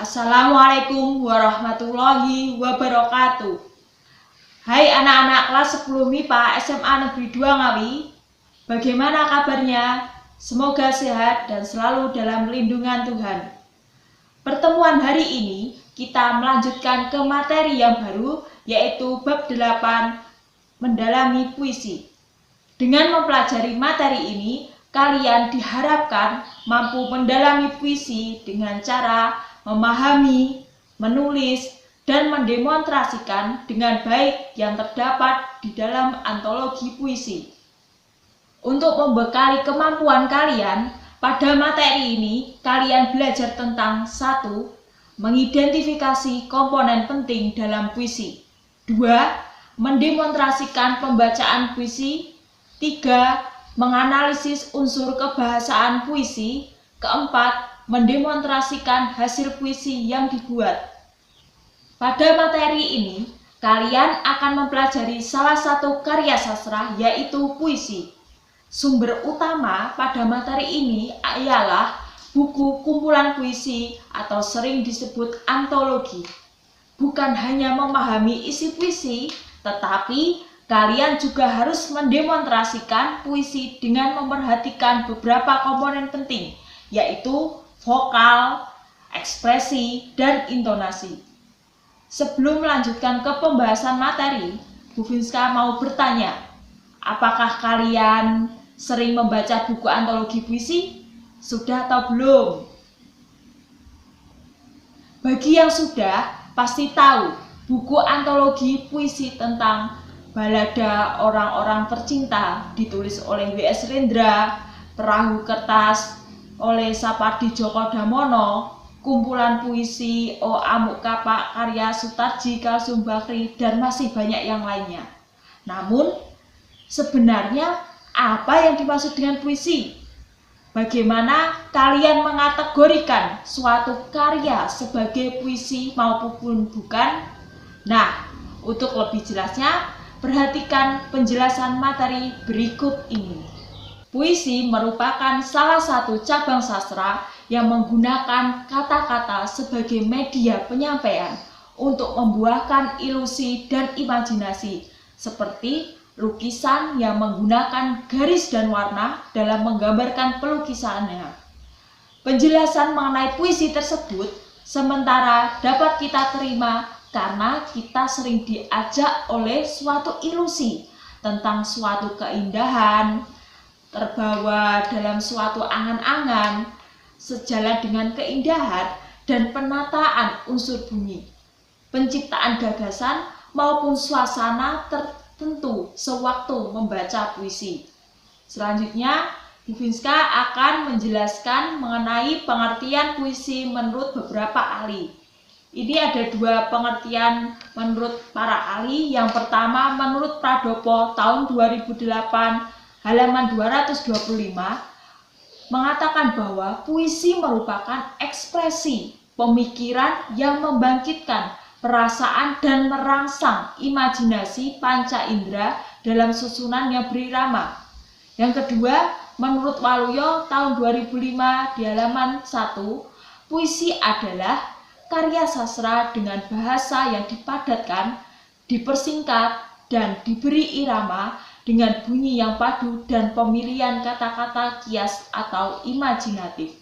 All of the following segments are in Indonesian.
Assalamualaikum warahmatullahi wabarakatuh. Hai anak-anak kelas 10 MIPA SMA Negeri 2 Ngawi. Bagaimana kabarnya? Semoga sehat dan selalu dalam lindungan Tuhan. Pertemuan hari ini kita melanjutkan ke materi yang baru, yaitu bab 8, mendalami puisi. Dengan mempelajari materi ini, kalian diharapkan mampu mendalami puisi dengan cara memahami, menulis, dan mendemonstrasikan dengan baik yang terdapat di dalam antologi puisi. Untuk membekali kemampuan kalian, pada materi ini kalian belajar tentang 1. Mengidentifikasi komponen penting dalam puisi. 2. Mendemonstrasikan pembacaan puisi. 3. Menganalisis unsur kebahasaan puisi. 4. Mendemonstrasikan hasil puisi yang dibuat. Pada materi ini, kalian akan mempelajari salah satu karya sastra, yaitu puisi. Sumber utama pada materi ini ialah buku kumpulan puisi atau sering disebut antologi. Bukan hanya memahami isi puisi, tetapi kalian juga harus mendemonstrasikan puisi dengan memperhatikan beberapa komponen penting, yaitu vokal, ekspresi, dan intonasi. Sebelum melanjutkan ke pembahasan materi, Bu Finska mau bertanya, apakah kalian sering membaca buku antologi puisi? Sudah atau belum? Bagi yang sudah, pasti tahu buku antologi puisi tentang balada orang-orang tercinta ditulis oleh W.S. Rendra, Perahu Kertas oleh Sapardi Djoko Damono, kumpulan puisi O Amuk Kapak karya Sutarji Kalsum Bakri, dan masih banyak yang lainnya. Namun, sebenarnya apa yang dimaksud dengan puisi? Bagaimana kalian mengategorikan suatu karya sebagai puisi maupun bukan? Nah, untuk lebih jelasnya, perhatikan penjelasan materi berikut ini. Puisi merupakan salah satu cabang sastra yang menggunakan kata-kata sebagai media penyampaian untuk membuahkan ilusi dan imajinasi, seperti lukisan yang menggunakan garis dan warna dalam menggambarkan pelukisannya. Penjelasan mengenai puisi tersebut sementara dapat kita terima karena kita sering diajak oleh suatu ilusi tentang suatu keindahan, terbawa dalam suatu angan-angan, sejalan dengan keindahan dan penataan unsur bunyi, penciptaan gagasan maupun suasana tertentu sewaktu membaca puisi. Selanjutnya, Bu Finska akan menjelaskan mengenai pengertian puisi menurut beberapa ahli. Ini ada 2 pengertian menurut para ahli. Yang pertama menurut Pradopo tahun 2008 halaman 225 mengatakan bahwa puisi merupakan ekspresi pemikiran yang membangkitkan perasaan dan merangsang imajinasi panca indera dalam susunan yang berirama. Yang kedua, menurut Waluyo tahun 2005 di halaman 1, puisi adalah karya sastra dengan bahasa yang dipadatkan, dipersingkat, dan diberi irama dengan bunyi yang padu dan pemilihan kata-kata kias atau imajinatif.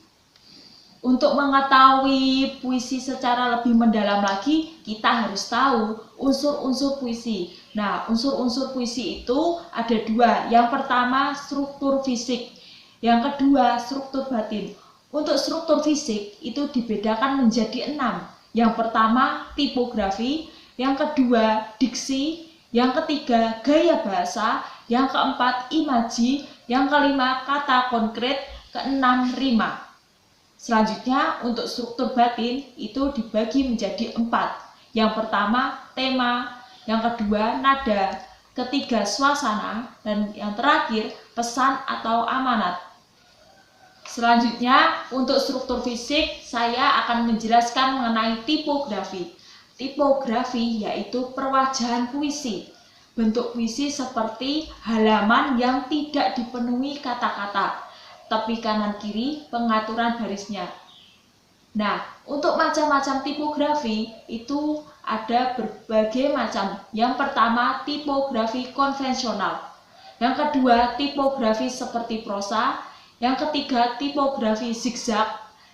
Untuk mengetahui puisi secara lebih mendalam lagi, kita harus tahu unsur-unsur puisi. Nah, unsur-unsur puisi itu ada 2. Yang pertama, struktur fisik. Yang kedua, struktur batin. Untuk struktur fisik itu dibedakan menjadi 6. Yang pertama, tipografi. Yang kedua, diksi. Yang ketiga, gaya bahasa. Yang keempat, imaji. Yang kelima, kata konkret. Keenam, rima. Selanjutnya, untuk struktur batin itu dibagi menjadi 4. Yang pertama, tema. Yang kedua, nada. Ketiga, suasana. Dan yang terakhir, pesan atau amanat. Selanjutnya, untuk struktur fisik, saya akan menjelaskan mengenai tipografi. Tipografi yaitu perwajahan puisi. Bentuk puisi seperti halaman yang tidak dipenuhi kata-kata. Tepi kanan kiri pengaturan barisnya. Nah, untuk macam-macam tipografi itu ada berbagai macam. Yang pertama, tipografi konvensional. Yang kedua, tipografi seperti prosa. Yang ketiga, tipografi zigzag.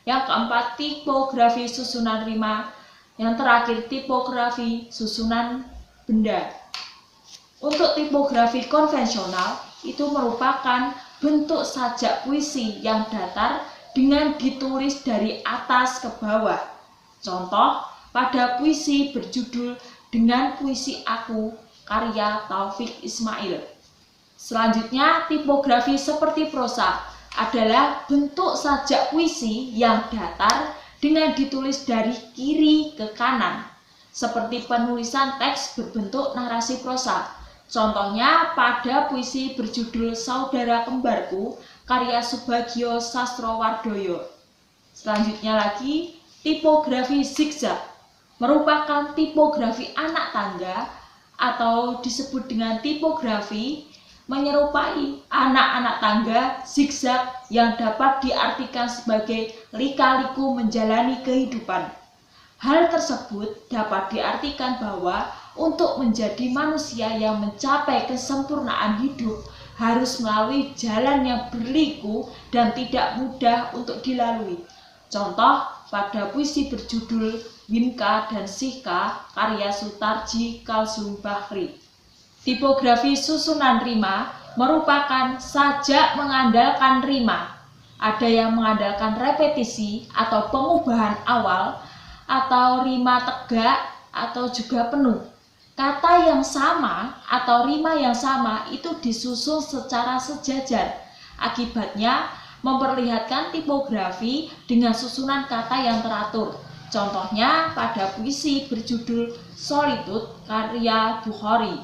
Yang keempat, tipografi susunan rima. Yang terakhir, tipografi susunan benda. Untuk tipografi konvensional, itu merupakan bentuk sajak puisi yang datar dengan ditulis dari atas ke bawah. Contoh, pada puisi berjudul Dengan Puisi Aku, karya Taufik Ismail. Selanjutnya, tipografi seperti prosa adalah bentuk sajak puisi yang datar dengan ditulis dari kiri ke kanan, seperti penulisan teks berbentuk narasi prosa. Contohnya pada puisi berjudul Saudara Kembarku, karya Subagio Sastrowardoyo. Selanjutnya lagi, tipografi zigzag merupakan tipografi anak tangga atau disebut dengan tipografi menyerupai anak-anak tangga zigzag yang dapat diartikan sebagai lika-liku menjalani kehidupan. Hal tersebut dapat diartikan bahwa untuk menjadi manusia yang mencapai kesempurnaan hidup harus melalui jalan yang berliku dan tidak mudah untuk dilalui. Contoh pada puisi berjudul Winka dan Sihka, karya Sutarji Kalsum Bahri. Tipografi susunan rima merupakan sajak mengandalkan rima. Ada yang mengandalkan repetisi atau pengubahan awal, atau rima tegak atau juga penuh. Kata yang sama atau rima yang sama itu disusun secara sejajar. Akibatnya memperlihatkan tipografi dengan susunan kata yang teratur. Contohnya pada puisi berjudul Solitude, karya Bukhari.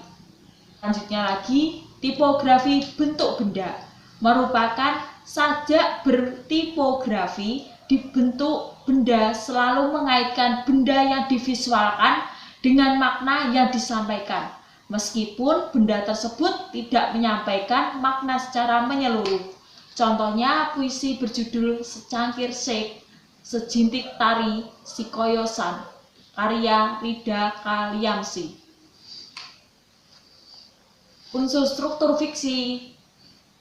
Selanjutnya lagi, tipografi bentuk benda merupakan sajak bertipografi di bentuk benda selalu mengaitkan benda yang divisualkan dengan makna yang disampaikan, meskipun benda tersebut tidak menyampaikan makna secara menyeluruh. Contohnya puisi berjudul Secangkir Shake, Sejintik Tari, Sikoyosan, karya Rida Kaliamsi. Unsur struktur fiksi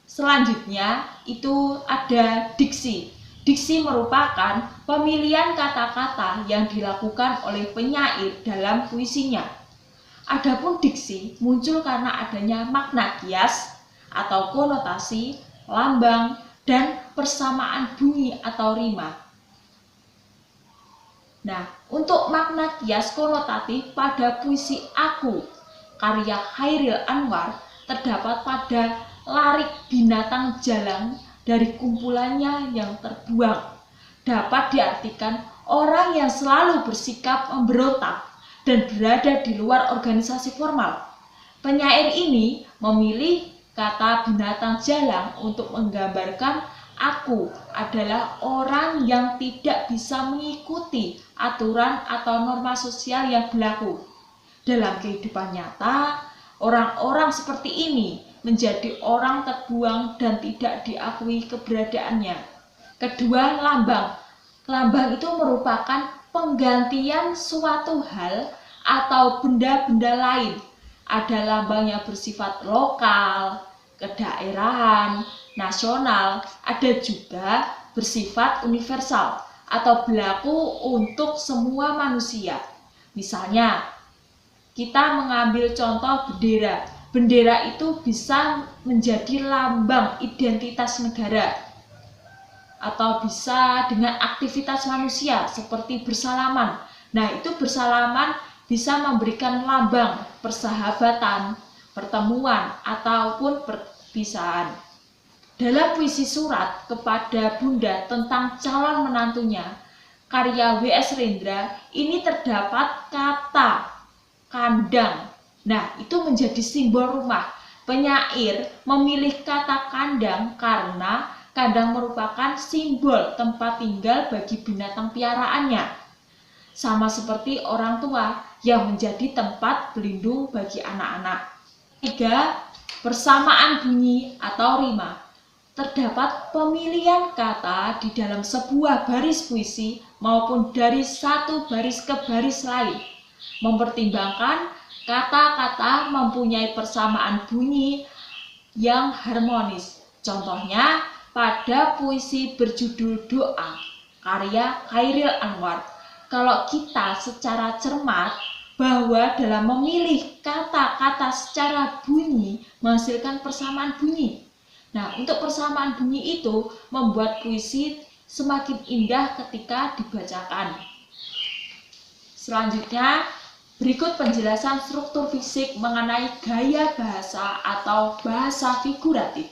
selanjutnya itu ada diksi. Diksi merupakan pemilihan kata-kata yang dilakukan oleh penyair dalam puisinya. Adapun diksi muncul karena adanya makna kias atau konotasi, lambang, dan persamaan bunyi atau rima. Nah, untuk makna kias konotatif pada puisi Aku, karya Khairil Anwar, terdapat pada larik binatang jalang dari kumpulannya yang terbuang. Dapat diartikan orang yang selalu bersikap memberontak dan berada di luar organisasi formal. Penyair ini memilih kata binatang jalang untuk menggambarkan aku adalah orang yang tidak bisa mengikuti aturan atau norma sosial yang berlaku. Dalam kehidupan nyata, orang-orang seperti ini menjadi orang terbuang dan tidak diakui keberadaannya. Kedua, lambang. Lambang itu merupakan penggantian suatu hal atau benda-benda lain. Ada lambang yang bersifat lokal, kedaerahan, nasional, ada juga bersifat universal atau berlaku untuk semua manusia. Misalnya, kita mengambil contoh bendera. Bendera itu bisa menjadi lambang identitas negara atau bisa dengan aktivitas manusia seperti bersalaman. Nah, itu bersalaman bisa memberikan lambang persahabatan, pertemuan, ataupun perpisahan. Dalam puisi Surat kepada Bunda tentang calon menantunya, karya W.S. Rendra, ini terdapat kata kandang. Nah, itu menjadi simbol rumah. Penyair memilih kata kandang karena kandang merupakan simbol tempat tinggal bagi binatang piaraannya. Sama seperti orang tua yang menjadi tempat pelindung bagi anak-anak. 3. Persamaan bunyi atau rima. terdapat pemilihan kata di dalam sebuah baris puisi maupun dari satu baris ke baris lain, mempertimbangkan kata-kata mempunyai persamaan bunyi yang harmonis. Contohnya pada puisi berjudul Doa karya Chairil Anwar, kalau kita secara cermat bahwa dalam memilih kata-kata secara bunyi menghasilkan persamaan bunyi. Nah, untuk persamaan bunyi itu membuat puisi semakin indah ketika dibacakan. Selanjutnya, berikut penjelasan struktur fisik mengenai gaya bahasa atau bahasa figuratif.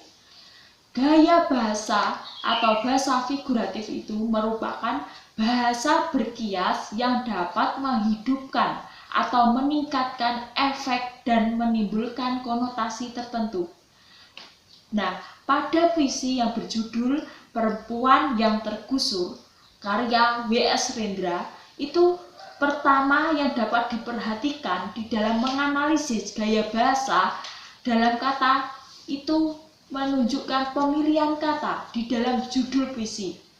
Gaya bahasa atau bahasa figuratif itu merupakan bahasa berkias yang dapat menghidupkan atau meningkatkan efek dan menimbulkan konotasi tertentu. Nah, pada puisi yang berjudul Perempuan yang Tergusur karya W.S. Rendra, itu pertama yang dapat diperhatikan di dalam menganalisis gaya bahasa dalam kata itu menunjukkan pemilihan kata di dalam judul puisi.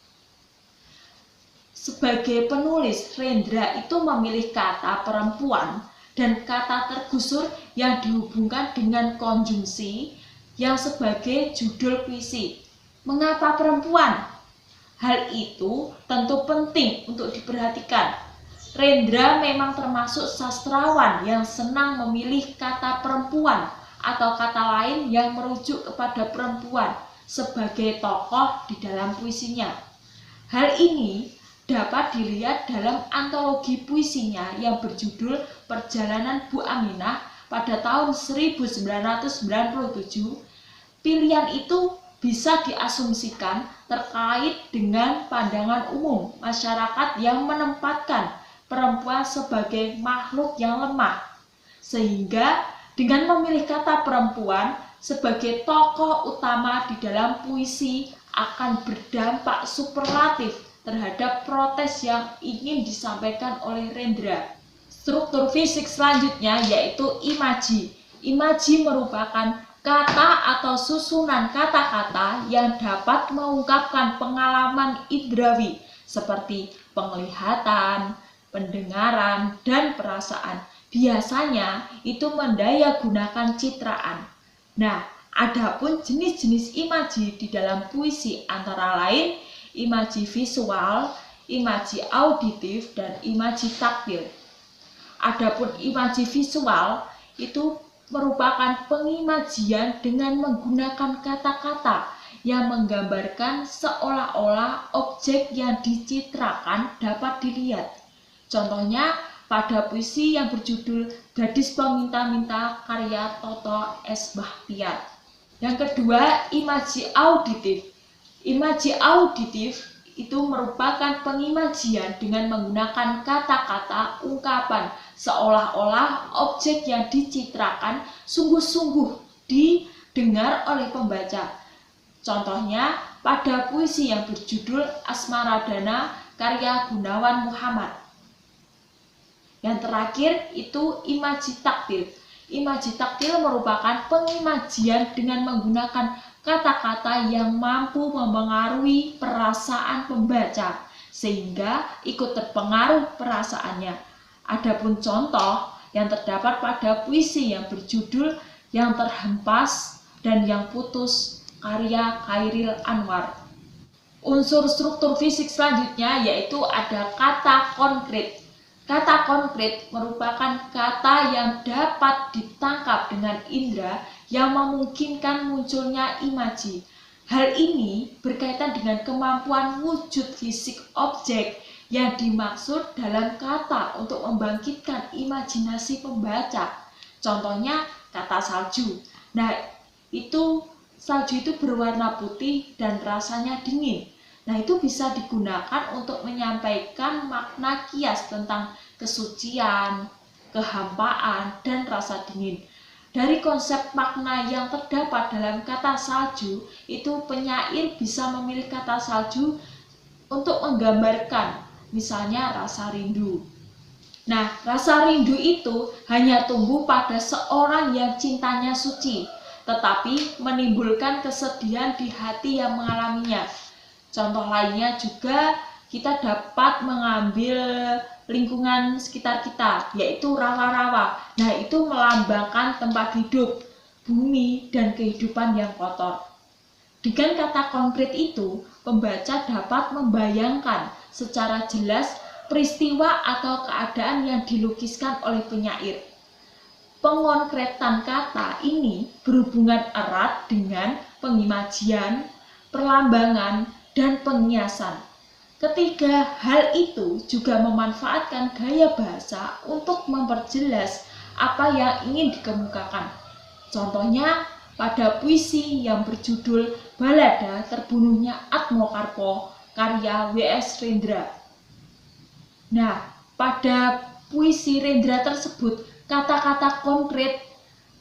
Sebagai penulis, Rendra itu memilih kata perempuan dan kata tergusur yang dihubungkan dengan konjungsi yang sebagai judul puisi. Mengapa perempuan? Hal itu tentu penting untuk diperhatikan. Rendra memang termasuk sastrawan yang senang memilih kata perempuan atau kata lain yang merujuk kepada perempuan sebagai tokoh di dalam puisinya. Hal ini dapat dilihat dalam antologi puisinya yang berjudul Perjalanan Bu Aminah pada tahun 1997. Pilihan itu bisa diasumsikan terkait dengan pandangan umum masyarakat yang menempatkan perempuan sebagai makhluk yang lemah, sehingga dengan memilih kata perempuan sebagai tokoh utama di dalam puisi akan berdampak superlatif terhadap protes yang ingin disampaikan oleh Rendra. Struktur fisik selanjutnya yaitu imaji. Imaji merupakan kata atau susunan kata-kata yang dapat mengungkapkan pengalaman indrawi seperti penglihatan, pendengaran, dan perasaan. Biasanya itu mendayagunakan citraan. Nah, adapun jenis-jenis imaji di dalam puisi antara lain imaji visual, imaji auditif, dan imaji taktil. Adapun imaji visual itu merupakan pengimajian dengan menggunakan kata-kata yang menggambarkan seolah-olah objek yang dicitrakan dapat dilihat. Contohnya pada puisi yang berjudul Gadis Peminta-Minta karya Toto S. Bahtiar. Yang kedua, imaji auditif. Imaji auditif itu merupakan pengimajian dengan menggunakan kata-kata ungkapan seolah-olah objek yang dicitrakan sungguh-sungguh didengar oleh pembaca. Contohnya pada puisi yang berjudul Asmaradana karya Gunawan Muhammad. Yang terakhir itu imaji taktil. Imaji taktil merupakan pengimajian dengan menggunakan kata-kata yang mampu mempengaruhi perasaan pembaca sehingga ikut terpengaruh perasaannya. Adapun contoh yang terdapat pada puisi yang berjudul Yang Terhempas dan Yang Putus karya Chairil Anwar. Unsur struktur fisik selanjutnya yaitu ada kata konkret. Kata konkret merupakan kata yang dapat ditangkap dengan indera yang memungkinkan munculnya imaji. Hal ini berkaitan dengan kemampuan wujud fisik objek yang dimaksud dalam kata untuk membangkitkan imajinasi pembaca. Contohnya kata salju. Nah, salju itu berwarna putih dan rasanya dingin. Nah, itu bisa digunakan untuk menyampaikan makna kias tentang kesucian, kehampaan, dan rasa dingin. Dari konsep makna yang terdapat dalam kata salju, itu penyair bisa memilih kata salju untuk menggambarkan, misalnya rasa rindu. Nah, rasa rindu itu hanya tumbuh pada seorang yang cintanya suci. tetapi menimbulkan kesedihan di hati yang mengalaminya. Contoh lainnya juga kita dapat mengambil lingkungan sekitar kita, yaitu rawa-rawa. Nah, itu melambangkan tempat hidup, bumi, dan kehidupan yang kotor. Dengan kata konkret itu, pembaca dapat membayangkan secara jelas peristiwa atau keadaan yang dilukiskan oleh penyair. Pengonkretan kata ini berhubungan erat dengan pengimajian, perlambangan, dan pengiasan. Ketiga hal itu juga memanfaatkan gaya bahasa untuk memperjelas apa yang ingin dikemukakan. Contohnya pada puisi yang berjudul Balada Terbunuhnya Atmokarpo karya W.S. Rendra. Nah, pada puisi Rendra tersebut kata-kata konkret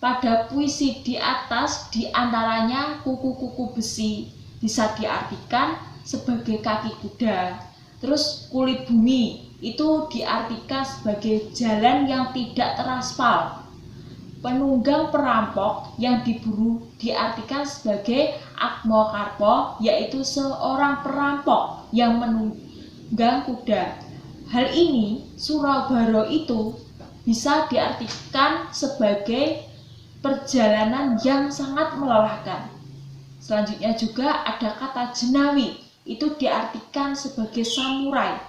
pada puisi di atas diantaranya kuku-kuku besi bisa diartikan sebagai kaki kuda. Terus kulit bumi itu diartikan sebagai jalan yang tidak teraspal. Penunggang perampok yang diburu diartikan sebagai Atmokarpo, yaitu seorang perampok yang menunggang kuda. Hal ini Surabaro itu bisa diartikan sebagai perjalanan yang sangat melelahkan. Selanjutnya juga ada kata jenawi, itu diartikan sebagai samurai.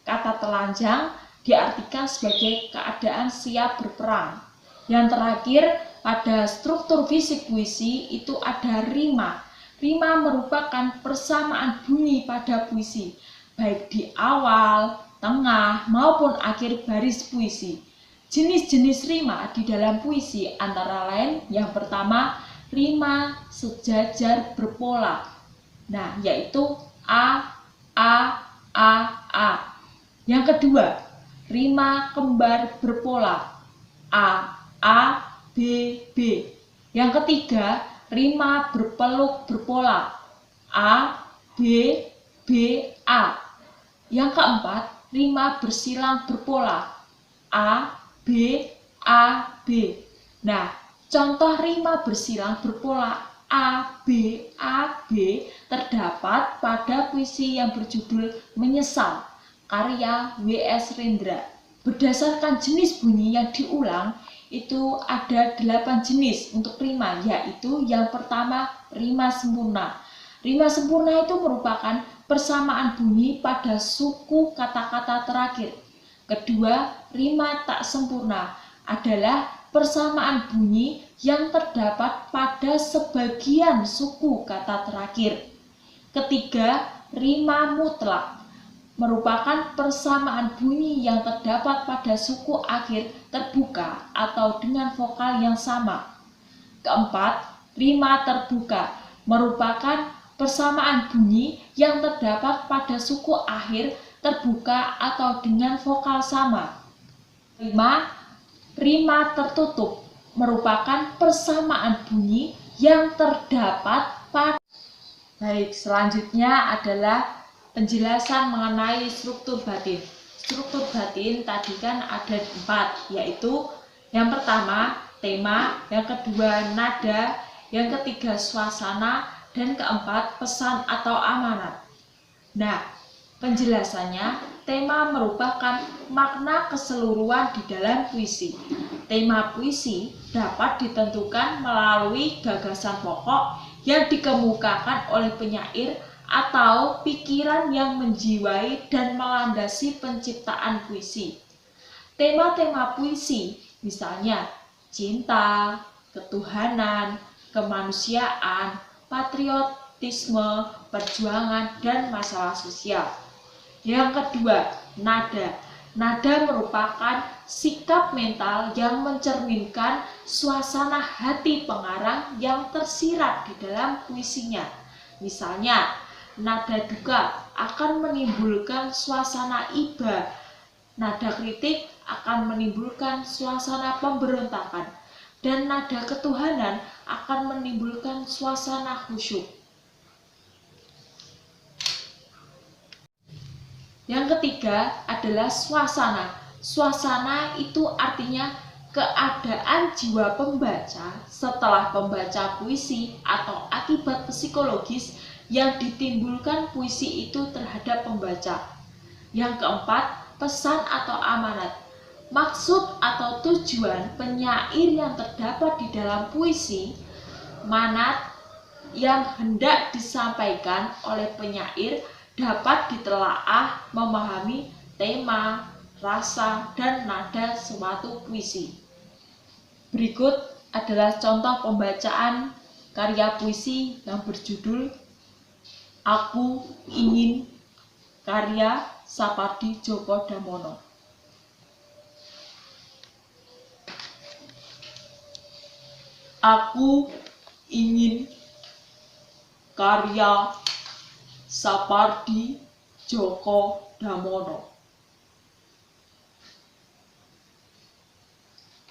Kata telanjang diartikan sebagai keadaan siap berperang. Yang terakhir, pada struktur fisik puisi itu ada rima. Rima merupakan persamaan bunyi pada puisi, baik di awal, tengah, maupun akhir baris puisi. Jenis-jenis rima di dalam puisi antara lain yang pertama, rima sejajar berpola. Nah, yaitu A, A. Yang kedua, rima kembar berpola. A, B. Yang ketiga, rima berpeluk berpola. A, B, A. Yang keempat, rima bersilang berpola. A, B. Nah, contoh rima bersilang berpola A, B terdapat pada puisi yang berjudul Menyesal, karya W.S. Rendra. Berdasarkan jenis bunyi yang diulang, itu ada 8 jenis untuk rima, yaitu yang pertama, rima sempurna. Rima sempurna itu merupakan persamaan bunyi pada suku kata-kata terakhir. Kedua, rima tak sempurna adalah persamaan bunyi yang terdapat pada sebagian suku kata terakhir. Ketiga, rima mutlak merupakan persamaan bunyi yang terdapat pada suku akhir terbuka atau dengan vokal yang sama. Keempat, rima terbuka merupakan persamaan bunyi yang terdapat pada suku akhir terbuka atau dengan vokal sama. 5. Rima tertutup merupakan persamaan bunyi yang terdapat pada. Baik, selanjutnya adalah penjelasan mengenai struktur batin. Struktur batin tadi kan ada 4, yaitu yang pertama tema, yang kedua nada, yang ketiga suasana, dan keempat pesan atau amanat. Nah, penjelasannya, tema merupakan makna keseluruhan di dalam puisi. Tema puisi dapat ditentukan melalui gagasan pokok yang dikemukakan oleh penyair atau pikiran yang menjiwai dan melandasi penciptaan puisi. Tema-tema puisi misalnya cinta, ketuhanan, kemanusiaan, patriotisme, perjuangan, dan masalah sosial. Yang kedua, nada. Nada merupakan sikap mental yang mencerminkan suasana hati pengarang yang tersirat di dalam puisinya. Misalnya, nada duka akan menimbulkan suasana iba, nada kritik akan menimbulkan suasana pemberontakan, dan nada ketuhanan akan menimbulkan suasana khusyuk. Yang ketiga adalah suasana. Suasana itu artinya keadaan jiwa pembaca setelah membaca puisi atau akibat psikologis yang ditimbulkan puisi itu terhadap pembaca. Yang keempat, pesan atau amanat. Maksud atau tujuan penyair yang terdapat di dalam puisi, manat yang hendak disampaikan oleh penyair dapat ditelaah memahami tema, rasa, dan nada suatu puisi. Berikut adalah contoh pembacaan karya puisi yang berjudul Aku Ingin karya Sapardi Djoko Damono. Aku ingin karya Sapardi Djoko Damono.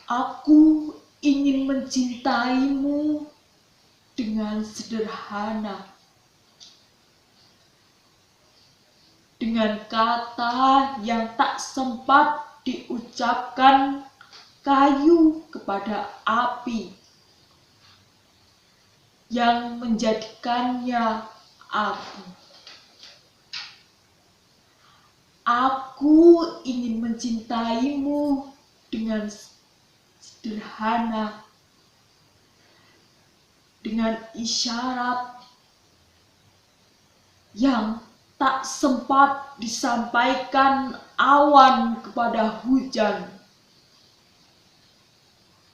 Aku ingin mencintaimu dengan sederhana, dengan kata yang tak sempat diucapkan, kayu kepada api yang menjadikannya api. Aku ingin mencintaimu dengan sederhana, dengan isyarat yang tak sempat disampaikan awan kepada hujan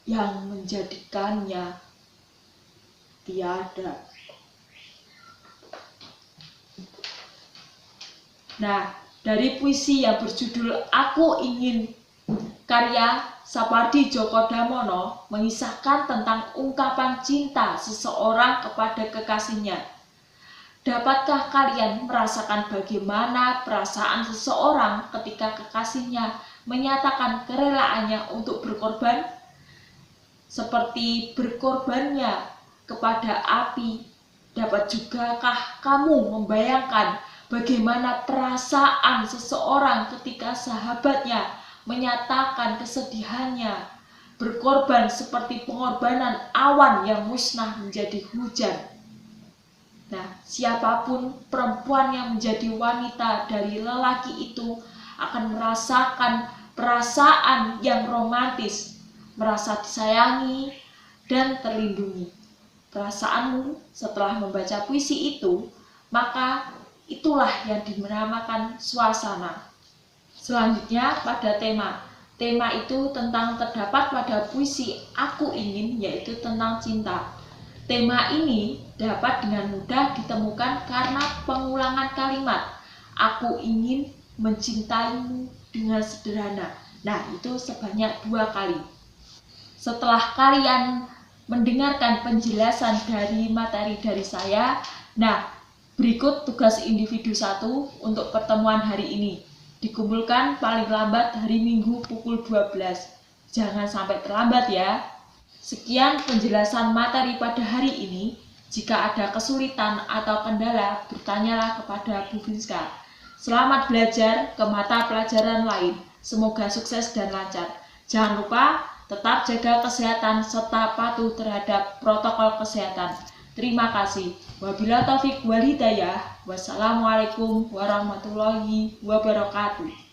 yang menjadikannya tiada. Nah, dari puisi yang berjudul Aku Ingin karya Sapardi Djoko Damono mengisahkan tentang ungkapan cinta seseorang kepada kekasihnya. Dapatkah kalian merasakan bagaimana perasaan seseorang ketika kekasihnya menyatakan kerelaannya untuk berkorban? Seperti berkorbannya kepada api. Dapat jugakah kamu membayangkan bagaimana perasaan seseorang ketika sahabatnya menyatakan kesedihannya, berkorban seperti pengorbanan awan yang musnah menjadi hujan? Nah, siapapun perempuan yang menjadi wanita dari lelaki itu akan merasakan perasaan yang romantis, merasa disayangi dan terlindungi. Perasaanmu setelah membaca puisi itu, maka itulah yang dinamakan suasana. Selanjutnya pada tema. Tema itu tentang terdapat pada puisi Aku Ingin, yaitu tentang cinta. Tema ini dapat dengan mudah ditemukan karena pengulangan kalimat Aku ingin mencintaimu dengan sederhana. Nah, itu sebanyak 2 kali. Setelah kalian mendengarkan penjelasan dari materi dari saya, nah, berikut tugas individu 1 untuk pertemuan hari ini. Dikumpulkan paling lambat hari Minggu pukul 12. Jangan sampai terlambat ya. Sekian penjelasan materi pada hari ini. Jika ada kesulitan atau kendala, bertanyalah kepada Bu Finska. Selamat belajar ke mata pelajaran lain. Semoga sukses dan lancar. Jangan lupa tetap jaga kesehatan serta patuh terhadap protokol kesehatan. Terima kasih. Wabillahi taufiq wal hidayah. Wassalamualaikum warahmatullahi wabarakatuh.